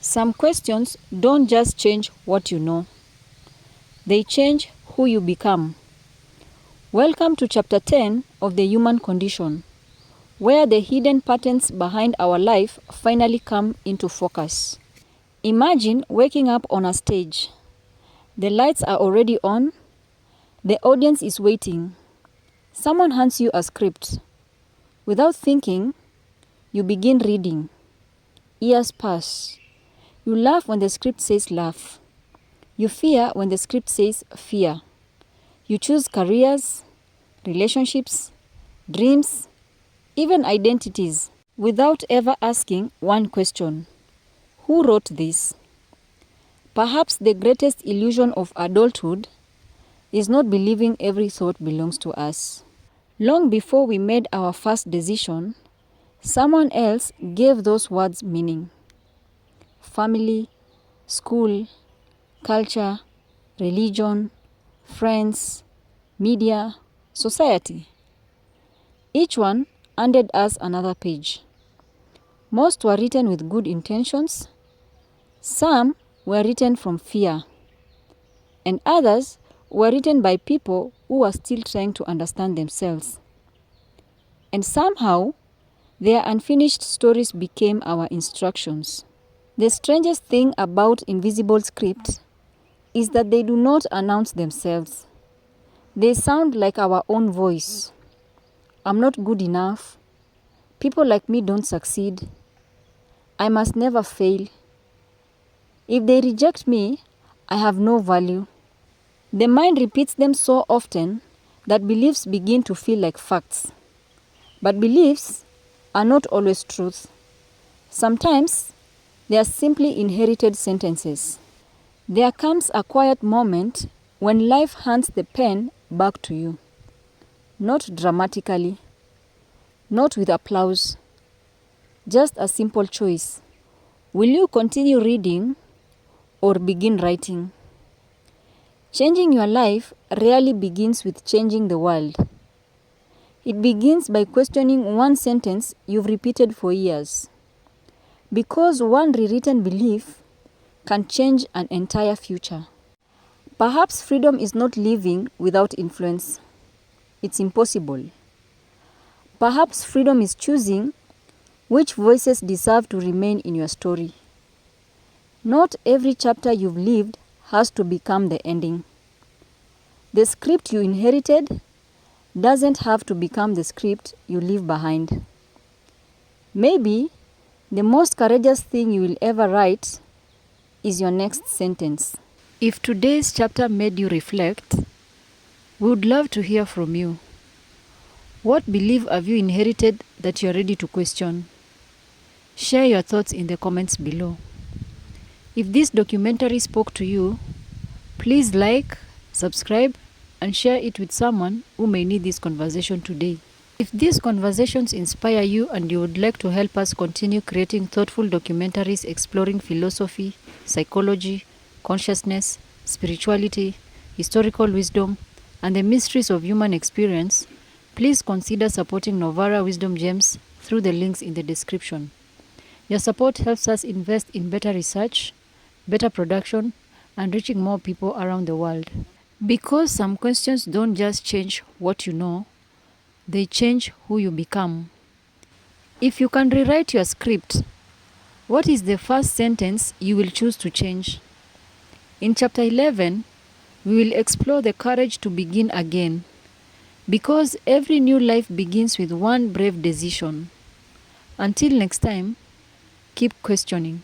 Some questions don't just change what you know, they change who you become. Welcome to Chapter 10 of The Human Condition, where the hidden patterns behind our life finally come into focus. Imagine waking up on a stage. The lights are already on, the audience is waiting. Someone hands you a script. Without thinking, you begin reading. Years pass. You laugh when the script says laugh. You fear when the script says fear. You choose careers, relationships, dreams, even identities, without ever asking one question. Who wrote this? Perhaps the greatest illusion of adulthood is not believing every thought belongs to us. Long before we made our first decision, someone else gave those words meaning. Family, school, culture, religion, friends, media, society. Each one handed us another page. Most were written with good intentions. Some were written from fear. And others were written by people who were still trying to understand themselves. And somehow, their unfinished stories became our instructions. The strangest thing about invisible scripts is that they do not announce themselves. They sound like our own voice. I'm not good enough. People like me don't succeed. I must never fail. If they reject me, I have no value. The mind repeats them so often that beliefs begin to feel like facts. But beliefs are not always truth. Sometimes they are simply inherited sentences. There comes a quiet moment when life hands the pen back to you. Not dramatically, not with applause, just a simple choice. Will you continue reading or begin writing? Changing your life rarely begins with changing the world. It begins by questioning one sentence you've repeated for years. Because one rewritten belief can change an entire future. Perhaps freedom is not living without influence. It's impossible. Perhaps freedom is choosing which voices deserve to remain in your story. Not every chapter you've lived has to become the ending. The script you inherited doesn't have to become the script you leave behind. Maybe the most courageous thing you will ever write is your next sentence. If today's chapter made you reflect, we would love to hear from you. What belief have you inherited that you're ready to question? Share your thoughts in the comments below. If this documentary spoke to you, please like, subscribe, and share it with someone who may need this conversation today. If these conversations inspire you and you would like to help us continue creating thoughtful documentaries exploring philosophy, psychology, consciousness, spirituality, historical wisdom, and the mysteries of human experience, please consider supporting Novara Wisdom Gems through the links in the description. Your support helps us invest in better research, better production, and reaching more people around the world. Because some questions don't just change what you know, they change who you become. If you can rewrite your script, what is the first sentence you will choose to change? In Chapter 11, we will explore the courage to begin again. Because every new life begins with one brave decision. Until next time, keep questioning.